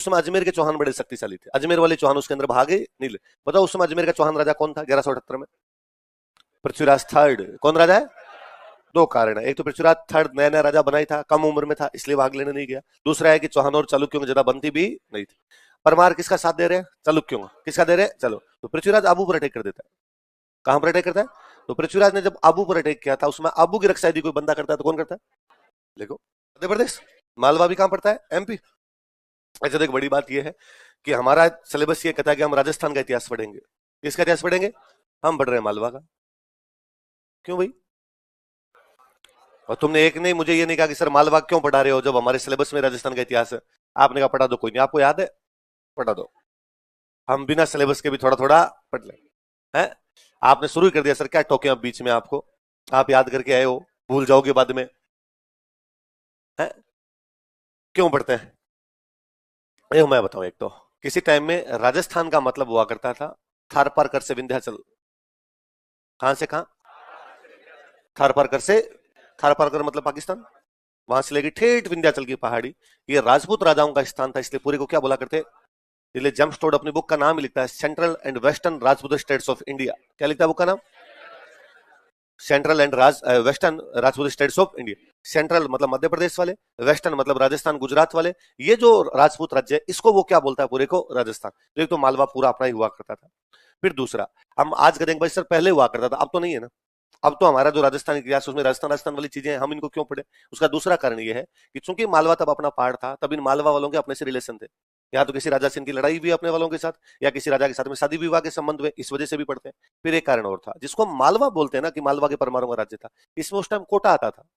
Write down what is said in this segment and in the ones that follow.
समय अजमेर के चौहान बड़े शक्तिशाली थे, अजमेर वाले चौहान उसके अंदर भागे नहीं। बताओ उस समय अजमेर का चौहान राजा कौन था 1178 में? पृथ्वीराज थर्ड। कौन राजा है? दो कारण है, एक तो पृथ्वीराज थर्ड नया नया राजा बनाई था, कम उम्र में था इसलिए भाग लेने नहीं गया। दूसरा है कि चौहान और चालुक्यों में ज्यादा बनती भी नहीं थी। परमार किसका साथ दे रहे हैं? चालुक्यों का। किसका दे रहे हैं? चलो, तो पृथ्वीराज आबू पर अटैक कर देता है। कहां पर अटैक करता है? तो पृथ्वीराज ने जब आबू पर अटैक किया था, उसमें आबू की रक्षा यदि कोई बंदा करता है तो कौन करता है? देखो, मध्य प्रदेश। मालवा भी कहां पड़ता है? एमपी। अच्छा, तो एक बड़ी बात यह है कि हमारा सिलेबस ये कहता है कि हम राजस्थान का इतिहास पढ़ेंगे। किसका इतिहास पढ़ेंगे? हम पढ़ रहे हैं मालवा का। क्यों भाई? और तुमने एक नहीं, मुझे ये नहीं कहा कि सर मालवा क्यों पढ़ा रहे हो जब हमारे सिलेबस में राजस्थान का इतिहास है। आपने कहा पढ़ा दो, कोई नहीं, आपको याद है, पढ़ा दो। हम बिना सिलेबस के भी थोड़ा थोड़ा पढ़ ले हैं। आपने शुरू ही कर दिया, सर क्या टोके अब बीच में आपको, आप याद करके आए हो, भूल जाओगे बाद में, है? क्यों पढ़ते हैं? ये मैं बताऊं, एक तो किसी टाइम में राजस्थान का मतलब हुआ करता था थार पार कर से विंध्याचल। कहां से कहां? थार पार कर से, थार पार कर मतलब पाकिस्तान, वहां से लेके ठेठ विंध्याचल की पहाड़ी। ये राजपूत राजाओं का स्थान था, इसलिए पूरे को क्या बोला करते? इसलिए जेम्स टोड अपनी बुक का नाम ही लिखता है central and western Rajput states of India. क्या लिखता है बुक का नाम? Central and western Rajput states of India. Central मतलब मध्य प्रदेश वाले, वेस्टर्न मतलब राजस्थान गुजरात वाले। ये जो राजपूत राज्य है इसको वो क्या बोलता है पूरे को? राजस्थान। तो एक तो मालवा पूरा अपना ही हुआ करता था। फिर दूसरा, हम आज करेंगे भाई सर पहले हुआ करता था, अब तो नहीं है ना। अब तो हमारा जो राजस्थान इतिहास उसमें राजस्थान राजस्थान वाली चीजें हैं, हम इनको क्यों पढ़े? उसका दूसरा कारण यह है कि चूंकि मालवा तब अपना पार्ट था, तब इन मालवा वालों के अपने से रिलेशन थे। या तो किसी राजा से इनकी लड़ाई भी अपने वालों के साथ, या किसी राजा के साथ में शादी विवाह के संबंध में, इस वजह से भी पढ़ते हैं। फिर एक कारण और था जिसको हम मालवा बोलते हैं ना, कि मालवा के परमाणु का राज्य था। इसमें उस टाइम कोटा आता था।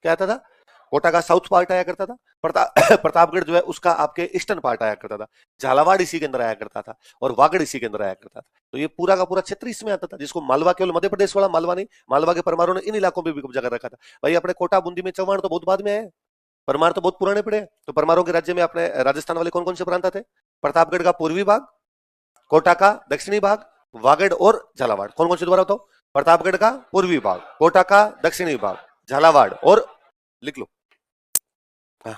क्या आता था? कोटा का साउथ पार्ट आया करता था। प्रतापगढ़ जो है उसका आपके ईस्टर्न पार्ट आया करता था। झालावाड़ इसी के अंदर आया करता था, और वागड़ इसी के अंदर आया करता था। तो ये पूरा का पूरा क्षेत्र इसमें आता था, जिसको मालवा, केवल मध्य प्रदेश वाला मालवा नहीं, मालवा के परमारों ने इन इलाकों में भी कब्जा कर रखा था। भाई अपने कोटा बूंदी में चौहान तो बहुत बाद में आए, परमार तो बहुत पुराने पड़े। तो परमारों के राज्य में अपने राजस्थान वाले कौन कौन से प्रांत थे? प्रतापगढ़ का पूर्वी भाग, कोटा का दक्षिणी भाग, वागड़ और झालावाड़। कौन कौन से दोबारा बताओ? प्रतापगढ़ का पूर्वी भाग, कोटा का दक्षिणी भाग, झालावाड़ और, लिख लो। हाँ,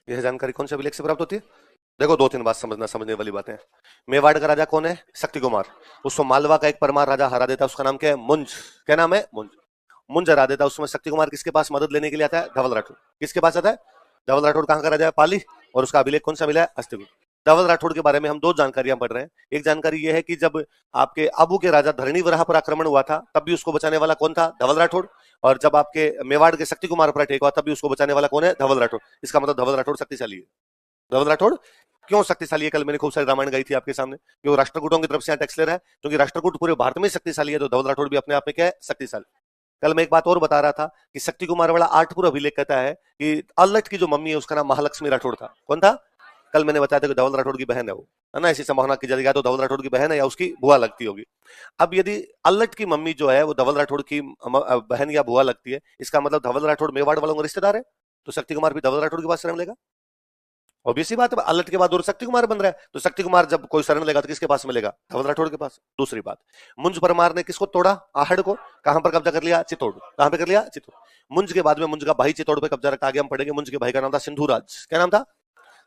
यह जानकारी कौन से अभिलेख से प्राप्त होती है? देखो, दो तीन बात समझना, समझने वाली बातें हैं। मेवाड़ का राजा कौन है? शक्ति कुमार। उसको मालवा का एक परमार राजा हरा देता है, उसका नाम क्या है? मुंज। क्या नाम है? मुंज। मुंज हरा देता है। उसमें शक्ति कुमार किसके पास मदद लेने के लिए आता है? धवल राठौर। किसके पास आता है? धवल राठौर। कहां का राजा है? पाली। और उसका अभिलेख कौन सा मिला है? अस्तिगुप्त। धवल राठौर के बारे में हम दो जानकारियां पढ़ रहे हैं। एक जानकारी यह है कि जब आपके आबू के राजा धरणी वराह पर आक्रमण हुआ था, तब भी उसको बचाने वाला कौन था? धवल राठौर। और जब आपके मेवाड़ के शक्ति कुमार पर अटैक हुआ, तब भी उसको बचाने वाला कौन है? धवल राठौर। इसका मतलब धवल राठौर शक्तिशाली है। धवल राठौर क्यों शक्तिशाली है? कल मैंने खूब सारी रामायण गाई थी आपके सामने कि वो राष्ट्रकूटों की तरफ से टैक्स ले रहा है, क्योंकि राष्ट्रकूट पूरे भारत में शक्तिशाली है, तो धवल राठौर भी अपने आप में क्या है? शक्तिशाली। कल मैं एक बात और बता रहा था कि शक्ति कुमार वाला आठपुर अभिलेख कहता है कि अल्लट की जो मम्मी है उसका नाम महालक्ष्मी राठौर था। कौन था? कल मैंने बताया था कि धवल राठौर की बहन है वो, है ना। ऐसी संभावना की जाएगी, तो धवल राठौर की बहन है या उसकी बुआ लगती होगी। अब यदि अल्लट की मम्मी जो है वो धवल राठौर की बहन या बुआ लगती है, इसका मतलब धवल राठौर मेवाड़ वालों का रिश्तेदार है, तो शक्ति कुमार भी धवल राठौर के पास शरण लेगा। ऑब्वियसली बात है, अल्लट के बाद और शक्ति कुमार बन रहा है, तो शक्ति कुमार जब कोई शरण लेगा तो किसके पास मिलेगा? धवल राठौर के पास। दूसरी बात, मुंज परमार ने किसको तोड़ा? आहड़ को। कहां पर कब्जा कर लिया? चित्तौड़। कहां पे कर लिया? चित्तौड़। मुंज के बाद में मुंज का भाई चित्तौड़ पे कब्जा रखा। आगे हम पढ़ेंगे। मुंज के भाई का नाम था सिंधुराज। क्या नाम था?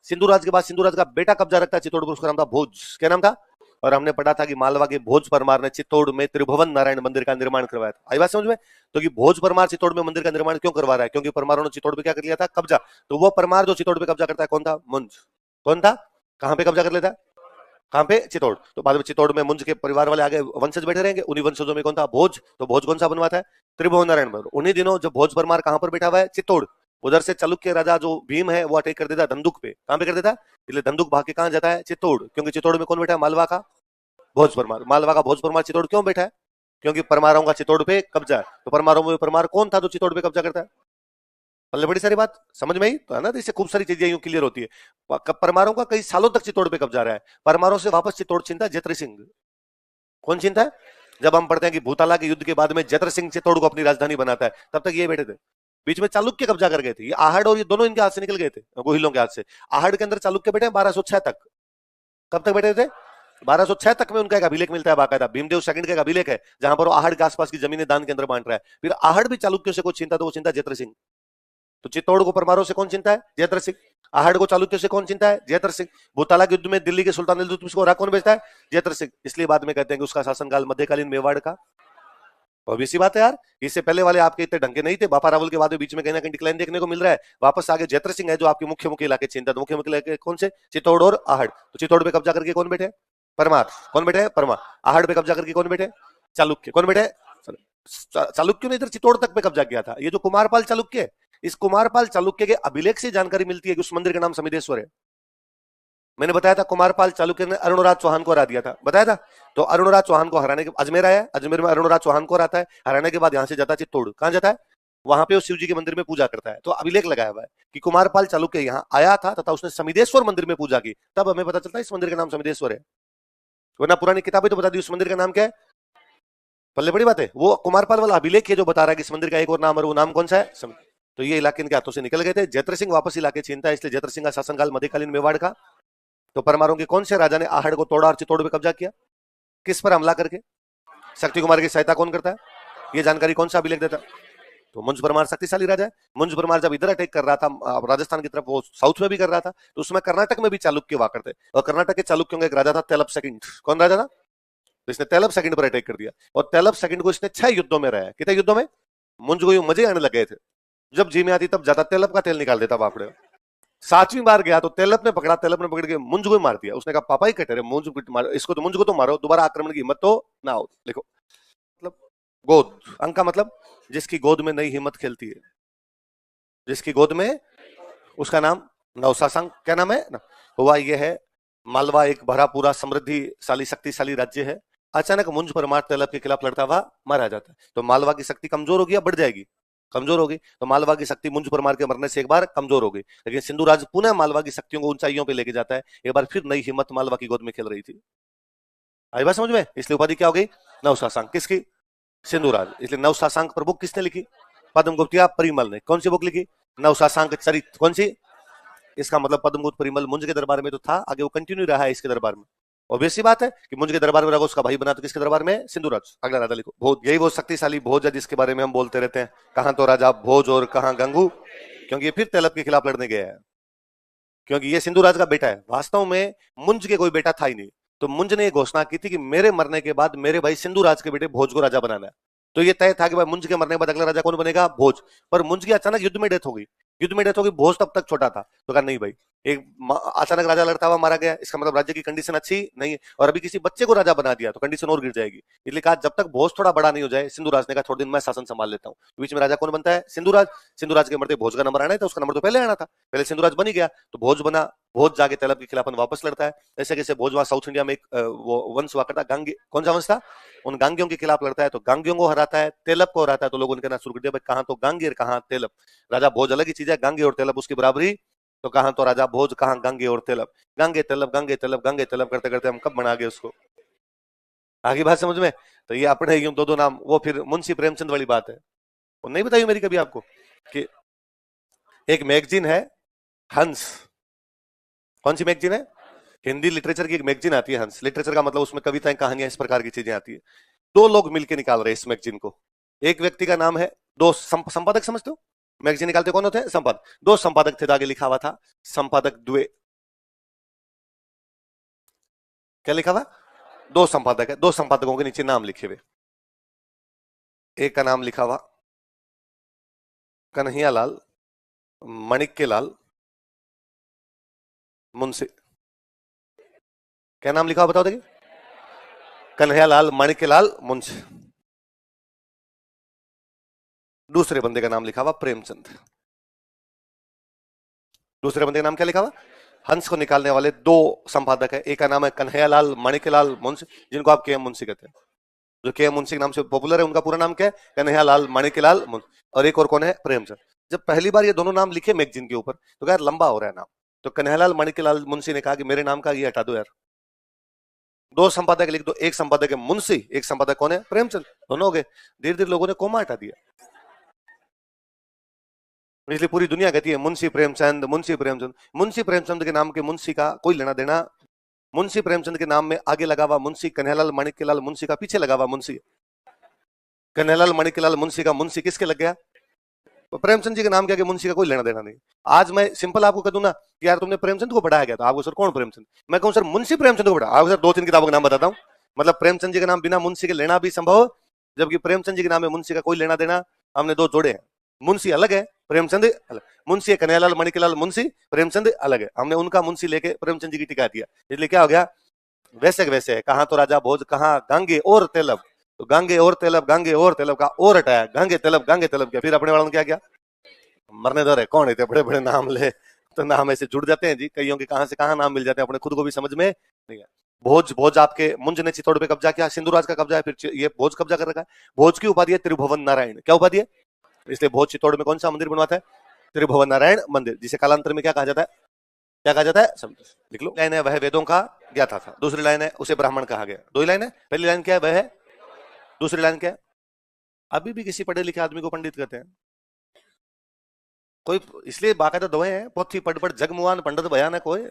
सिंधुराज के बाद सिंधुराज का बेटा कब्जा रखता है चित्तौड़ पर, उसका नाम था भोज। क्या नाम था? और हमने पढ़ा था कि मालवा के भोज परमार ने चित्तौड़ में त्रिभुवन नारायण मंदिर का निर्माण करवाया था। आई बात समझ में? तो कि भोज परमार चित्तौड़ में मंदिर का निर्माण क्यों करवा रहा है? क्योंकि परमारों ने चित्तौड़ पे क्या कर लिया था? कब्जा। तो वो परमार जो चित्तौड़ पे कब्जा करता है कौन था? मुंज। कौन था? कहां पे कब्जा कर लेता है? कहां पे? चित्तौड़। तो बाद में चित्तौड़ में मुंज के परिवार वाले आगे वंशज बैठे रहेंगे, उन्हीं वंशजों में कौन था? भोज। तो भोज कौन सा बनवाता है? त्रिभुवन नारायण मंदिर। उन्हीं दिनों जब भोज परमार कहां पर बैठा हुआ है? चित्तौड़। उधर से चालुक्य राजा जो भीम है वो अटैक कर देता है धंधुक पे। कहां पे कर देता है? इसलिए धंधुक भाग के कहां जाता है? चित्तौड़। क्योंकि चित्तौड़ में कौन बैठा है? मालवा का भोज परमार। मालवा का भोज परमार चित्तौड़ क्यों बैठा है? क्योंकि परमारों का चित्तौड़ पे कब्जा है। तो परमारों में परमार कौन था जो चित्तौड़ पे कब्जा करता है? मतलब बड़ी सारी बात समझ में आई तो है ना। तो इससे खूब सारी चीजें यूं क्लियर होती है। परमारों का कई सालों तक चित्तौड़ पे कब्जा रहा है। परमारों से वापस चित्तौड़ छीनता है जयत्र सिंह। कौन छीनता है? जब हम पढ़ते हैं कि भूताला के युद्ध के बाद में जयत्र सिंह चित्तौड़ को अपनी राजधानी बनाता है, तब तक ये बैठे थे। बीच में चालुक्य कब्जा कर गए थे। ये आहड़ और ये दोनों इनके हाथ से निकल गए थे, गोहिलों के हाथ से। आहड़ के अंदर चालुक्य बैठे 1206 तक। कब तक बैठे थे? 1206 तक में उनका एक अभिलेख मिलता है बाकायदा। भीमदेव सेकंड का एक अभिलेख है जहां पर वो आहड़ के आसपास की जमीनें दान के अंदर बांट रहा है। फिर आहड़ भी चालुक्यों से कुछ चिंता, तो वो चिंता जयत्र सिंह। तो चित्तौड़ को परमारों से कौन चिंता है? जयद्रथ सिंह। आहड़ को चालुक्य से कौन चिंता है? जयद्रथ सिंह। भूताला के युद्ध में दिल्ली के सुल्तान इल्तुतमिश को हरा कौन भेजता है? जयद्रथ सिंह। इसलिए बाद में कहते हैं कि उसका शासनकाल मध्यकालीन मेवाड़ का। ऑब्वियस सी बात है यार, इससे पहले वाले आपके इतने ढंगे नहीं थे। बापा रावल के बाद में बीच में कहीं ना कहीं डिक्लाइन देखने को मिल रहा है। वापस आगे जयद्रथ सिंह है जो आपके मुख्य मुख्य इलाके चिंता। मुख्य मुख्य इलाके कौन से? चित्तौड़ और आहड़। तो चित्तौड़ पे कब्जा करके कौन बैठे? परमार। कौन बैठे? परमार। आहड़ पे कब्जा करके कौन बैठे? चालुक्य। कौन बैठे? चालुक्य ने इधर चित्तौड़ तक पे कब्जा किया था। ये जो कुमारपाल चालुक्य है, इस कुमारपाल चालुक्य के अभिलेख से जानकारी मिलती है कि उस मंदिर का नाम समिदेश्वर है। मैंने बताया था कुमारपाल चालुक्य ने अरुणराज चौहान को हरा दिया था, बताया था। तो अरुणराज चौहान को हराने के अजमेर आया, अजमेर में अरुणराज चौहान को हराता है। हराने के बाद यहां से जाता है चित्तौड़। कहां जाता है? वहां पे उस शिव जी के मंदिर में पूजा करता है। तो अभिलेख लगाया हुआ है कि कुमारपाल चालुक्य यहाँ आया था तथा उसने समिदेश्वर मंदिर में पूजा की। तब हमें पता चलता है इस मंदिर का नाम समिदेश्वर है। वरना पुरानी किताबें तो बता दी उस मंदिर का नाम क्या है। पल्ले बड़ी बात है। वो कुमारपाल वाला अभिलेख है जो बता रहा है कि इस मंदिर का एक और नाम है, वो नाम कौन सा है? तो ये इलाके इनके हाथों से निकल गए थे। जयद्रथ सिंह वापस इलाके छीनता है, इसलिए जयद्रथ सिंह का शासनकाल मध्यकालीन मेवाड़ का। तो परमारों के कौन से राजा ने आहड़ को तोड़ा और चित्तौड़ पे कब्जा किया? किस पर हमला करके? शक्ति कुमार की सहायता कौन करता है? ये जानकारी कौन सा अभिलेख देता है? तो मुंज परमार शक्तिशाली राजा है। मुंज परमार जब इधर अटैक कर रहा था राजस्थान की तरफ, वो साउथ में भी कर रहा था, तो उसमें कर्नाटक में भी चालुक्य हुआ करते। और कर्नाटक के चालुक्यों का एक राजा था तेलप सेकंड। कौन राजा था? तो इसने तेलप सेकंड पर अटैक कर दिया और तेलप सेकंड को इसने 6 युद्धों में रहा। कितने युद्धों में? मुंज को मजे आने लग गए थे। जब जी में आती तब जाता तेलप का तेल निकाल देता बापड़े। 7वीं बार गया तो तेलप ने पकड़ा, तेलप ने पकड़ के मुंज को मार दिया। उसने कहा पापा ही कटे रे, मुंज मारो इसको, तो मुंज को तो मारो, दोबारा आक्रमण की हिम्मत तो ना हो। देखो मतलब गोद, अंक का मतलब जिसकी गोद में नई हिम्मत खेलती है, जिसकी गोद में, उसका नाम नवशासंक। क्या नाम है ना? हुआ ये है, मालवा एक भरा पूरा समृद्धिशाली शक्तिशाली राज्य है। अचानक मुंज परमार तेलप के खिलाफ लड़ता हुआ मारा जाता है। तो मालवा की शक्ति कमजोर होगी या बढ़ जाएगी? कमजोर होगी। तो मालवा की शक्ति मुंज परमार के मरने से एक बार कमजोर हो गई, लेकिन सिंधुराज पुनः मालवा की शक्तियों को ऊंचाइयों पे लेके जाता है। एक बार फिर नई हिम्मत मालवा की गोद में खेल रही थी। आई बात समझ में? इसलिए उपाधि क्या हो गई? नवशासंक। किसकी? सिंधुराज। इसलिए नवशासंक पर बुक किसने लिखी? पद्मगुप्त परिमल ने। कौन सी बुक लिखी? नवशासंक चरित। कौन सी? इसका मतलब पद्मगुप्त परिमल मुंज के दरबार में तो था, आगे वो कंटिन्यू रहा है इसके दरबार में। ऑब्वियस सी बात है कि मुंज के दरबार में रहा, उसका भाई बना, तो किसके दरबार में? सिंधुराज। अगला राजा लिखो भोज। यही वो शक्तिशाली भोज है जिसके बारे में हम बोलते रहते हैं, कहां तो राजा भोज और कहां गंगू, क्योंकि ये फिर तेलप के खिलाफ लड़ने गया है। क्योंकि ये सिंधुराज का बेटा है। वास्तव में मुंज के कोई बेटा था ही नहीं। तो मुंज ने घोषणा की थी कि मेरे मरने के बाद मेरे भाई सिंधुराज के बेटे भोज को राजा बनाना है। तो ये तय था कि भाई मुंज के मरने के बाद अगला राजा कौन बनेगा? भोज। पर मुंज की अचानक युद्ध में डेथ हो गई। युद्ध में डेथ हो गई, भोज तब तक छोटा था। तो कहा नहीं भाई, एक अचानक राजा लड़ता हुआ मारा गया, इसका मतलब राज्य की कंडीशन अच्छी नहीं है, और अभी किसी बच्चे को राजा बना दिया तो कंडीशन और गिर जाएगी। इसलिए कहा जब तक भोज थोड़ा बड़ा नहीं हो जाए, सिंधुराज ने कहा थोड़े दिन मैं शासन संभाल लेता हूँ। बीच में राजा कौन बनता है? सिंधुराज। सिंधुराज के मरते भोज का नंबर आना था, उसका नंबर तो पहले आना था, पहले सिंधुराज बन ही गया तो भोज बना। भोज जाके तेलप के खिलाफ वापस लड़ता है। ऐसे कैसे भोज वहां साउथ इंडिया में एक वो वंश हुआ करता, गांगी। कौन सा वंश था? उन गांगियों के खिलाफ लड़ता है, तो गांगियों को हराता है, तेलप को हराता है। तो लोगों ने कहना शुरू कर दिया भाई कहां तो गांगी और कहां तेलप। राजा भोज अलग ही चीज है, गांगी और तेलप उसकी बराबरी। तो कहां तो राजा भोज, कहां गांगे और तेलप। गांगे तेलप, गांगे तेलप, गांगे तेलप करते करते हम कब बना गए उसको। आगे बात समझ में? तो ये अपने यूं दो दो नाम, वो फिर मुंशी प्रेमचंद वाली बात है, वो नहीं बताई मेरी कभी आपको कि एक मैगजीन है हंस। कौन सी मैगजीन है? हिंदी लिटरेचर की एक मैगजीन आती है हंस। लिटरेचर का मतलब उसमें कविताएं, कहानियां, इस प्रकार की चीजें आती है। 2 लोग मिलकर निकाल रहे हैं इस मैगजीन को। एक व्यक्ति का नाम है, दो संपादक समझते हो? मैगजीन निकालते कौन होते हैं? संपादक। 2 संपादक थे, तो आगे लिखा हुआ था संपादक द्वे। क्या लिखा हुआ? 2 संपादक है, 2 संपादकों के नीचे नाम लिखे हुए। एक का नाम लिखा हुआ कन्हैयालाल माणिक्य लाल मुंशी। क्या नाम लिखा हुआ बताओ देखिए? कन्हैयालाल माणिक्यलाल मुंशी। दूसरे बंदे का नाम लिखा हुआ प्रेमचंद। दूसरे बंदे का नाम क्या लिखा हुआ? हंस को निकालने वाले 2 संपादक है। एक का नाम है कन्हैयालाल माणिक्यलाल मुंशी, जिनको आप के एम मुंशी कहते हैं। जो के एम मुंशी के नाम से पॉपुलर है, उनका पूरा नाम क्या है? कन्हैयालाल माणिक्यलाल मुंशी। और एक और कौन है? प्रेमचंद। जब पहली बार ये दोनों नाम लिखे मैगजीन के ऊपर, तो यार लंबा हो रहा है नाम। तो कन्हैयालाल माणिक्यलाल मुंशी ने कहा कि मेरे नाम का ये हटा दो यार, 2 संपादक लिख दो। एक संपादक है मुंशी, एक संपादक कौन है? प्रेमचंद। दोनों हो गए। धीरे धीरे लोगों ने कोमा हटा दिया, इसलिए पूरी दुनिया कहती है मुंशी प्रेमचंद, मुंशी प्रेमचंद। मुंशी प्रेमचंद के नाम के मुंशी का कोई लेना देना। मुंशी प्रेमचंद के नाम में आगे लगा हुआ मुंशी कन्हैयालाल माणिक्यलाल मुंशी का पीछे लगा हुआ मुंशी। कन्हैयालाल माणिक्यलाल मुंशी का मुंशी किसके लग गया? प्रेमचंद जी के नाम के आगे मुंशी का कोई लेना देना नहीं। आज मैं सिंपल आपको कह दूं ना कि यार तुमने प्रेमचंद को पढ़ाया गया, तो आपको सर कौन प्रेमचंद, मैं कहूं सर मुंशी प्रेमचंद को पढ़ा, आपको सर 2-3 किताबों के नाम बताता हूं। मतलब प्रेमचंद जी के नाम बिना मुंशी के लेना भी संभव, जबकि प्रेमचंद जी के नाम में मुंशी का कोई लेना देना, हमने 2 जोड़े हैं। मुंशी अलग है, प्रेमचंद अलग। मुंशी कन्हैयालाल मणिकलाल मुंशी, प्रेमचंद अलग है। हमने उनका मुंशी लेके प्रेमचंद जी की टिका दिया, इसलिए क्या हो गया, वैसे वैसे है। कहां तो राजा भोज, कहां गांगे और तेलब, तो गांगे और तेलब, गांगे और तेलब का और हटाया, गांगे तेलब किया। फिर अपने वालों ने क्या किया, मरने दो रे, कौन है बड़े बड़े नाम ले, तो नाम ऐसे जुड़ जाते हैं जी, कईयों के कहां से कहां नाम मिल जाते हैं, अपने खुद को भी समझ में नहीं है। भोज, भोज आपके मुंज ने चित्तौड़ पे कब्जा किया, सिंधुराज का कब्जा है, फिर ये भोज कब्जा कर रखा है। भोज की उपाधि है त्रिभुवन नारायण, क्या उपाधि है, इसलिए भोज चित्तौड़ में कौन सा मंदिर बनवाता है, त्रिभुवन नारायण मंदिर, जिसे कालांतर में क्या कहा जाता है, क्या कहा जाता है, लिख लो। लाइन है वह वेदों का ज्ञाता था, दूसरी लाइन है उसे ब्राह्मण कहा गया। 2 ही लाइन है, पहली लाइन क्या है वह है, दूसरी लाइन क्या है। अभी भी किसी पढ़े लिखे आदमी को पंडित कहते हैं कोई, इसलिए बाकायदा दवाएं हैं, पोथी पढ़ पढ़ जगमुआन पंडित भयानक होए,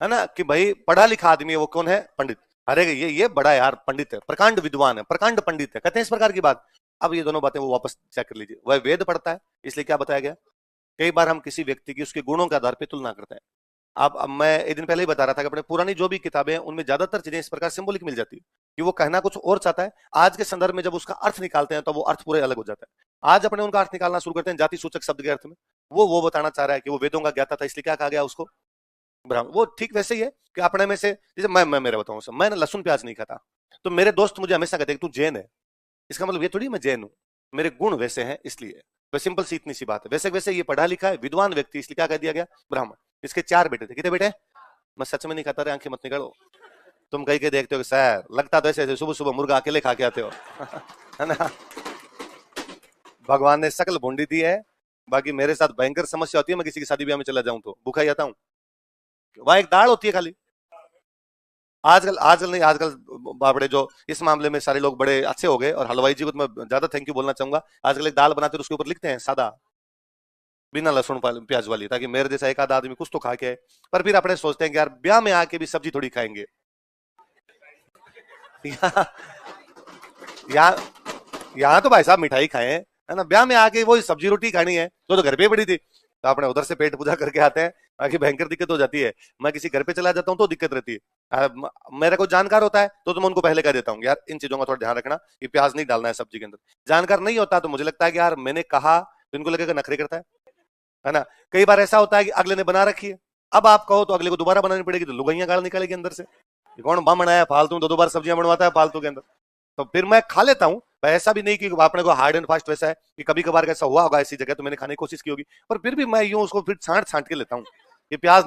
है ना, कि भाई पढ़ा लिखा आदमी है वो कौन है, पंडित। अरे ये बड़ा यार पंडित है, प्रकांड विद्वान है, प्रकांड पंडित है, कहते हैं इस प्रकार की बात। अब ये दोनों बातें वो वापस चेक कर लीजिए। वह वेद पढ़ता है, इसलिए क्या बताया गया, कई बार हम किसी व्यक्ति की उसके गुणों के आधार पर तुलना करते हैं। अब मैं एक दिन पहले ही बता रहा था कि अपने पुरानी जो भी किताबें हैं उनमें ज्यादातर चीजें इस प्रकार सिंबॉलिक मिल जाती है कि वो कहना कुछ और चाहता है, आज के संदर्भ में जब उसका अर्थ निकालते हैं तो वो अर्थ पूरे अलग हो जाता है। आज अपने उनका अर्थ निकालना शुरू करते हैं जाति सूचक शब्द के अर्थ में, वो बताना चाह रहा है कि वो वेदों का ज्ञाता था, इसलिए क्या कहा गया उसको, ब्राह्मण। वो ठीक वैसे ही है कि अपने में से, जैसे मैं मेरा बताऊं, मैं ना लहसुन प्याज नहीं खाता, तो मेरे दोस्त मुझे हमेशा कहते हैं कि तू जैन है, इसका मतलब ये थोड़ी मैं जैन हूं, मेरे गुण वैसे हैं इसलिए। तो सिंपल सी इतनी सी बात है। वैसे वैसे ये पढ़ा लिखा है विद्वान व्यक्ति, इसलिए क्या कह दिया गया, ब्राह्मण। इसके 4 बेटे थे, कितने बेटे, मैं सच में नहीं खाता रे, आंखें मत निकालो, तुम कहीं के देखते हो कि सर लगता तो ऐसे सुबह सुबह मुर्गा अकेले खा के आते हो है ना। भगवान ने शकल भूंडी दी है, बाकी मेरे साथ भयंकर समस्या होती है, मैं किसी की शादी ब्याह में चला जाऊं तो भूखा ही आता हूं, वहां एक दाल होती है खाली। आजकल आजकल नहीं, आजकल बाबड़े जो इस मामले में सारे लोग बड़े अच्छे हो गए, और हलवाई जी को तो मैं ज्यादा थैंक यू बोलना चाहूंगा। आजकल एक दाल बनाते हैं उसके ऊपर लिखते हैं सादा, बिना लहसुन प्याज वाली, ताकि मेरे जैसा एक आधा आदमी कुछ तो खा के आए। पर फिर अपने सोचते हैं कि यार ब्याह में आके भी सब्जी थोड़ी खाएंगे यहाँ यहाँ तो भाई साहब मिठाई खाए, है ना, ब्याह में आके वही सब्जी रोटी खानी है, तो घर पे पड़ी थी, तो अपने उधर से पेट पूजा करके आते हैं, बाकी भयंकर दिक्कत हो जाती है। मैं किसी घर पे चला जाता हूँ तो दिक्कत रहती है। मेरा कोई जानकार होता है तो मैं उनको पहले कह देता हूँ यार इन चीजों का थोड़ा ध्यान रखना, कि प्याज नहीं डालना है सब्जी के अंदर। जानकार नहीं होता तो मुझे लगता है कि यार मैंने कहा, तो इनको लगेगा नखरे करता है ना। कई बार ऐसा होता है कि अगले ने बना रखी है, अब आप कहो तो अगले को दोबारा बनानी पड़ेगी, तो लुगाइयां गाल निकालेगी अंदर से, कौन बामण आया फालतू, 2-2 बार सब्जियां बनवाता है फालतू के अंदर। तो फिर मैं खा लेता हूँ, ऐसा भी नहीं कि आपने को हार्ड एंड फास्ट वैसा है कि कभी कभार ऐसा हुआ होगा ऐसी जगह तो मैंने खाने की कोशिश की होगी, पर फिर भी मैं यूं उसको फिर छांट छांट के लेता हूँ, ये प्याज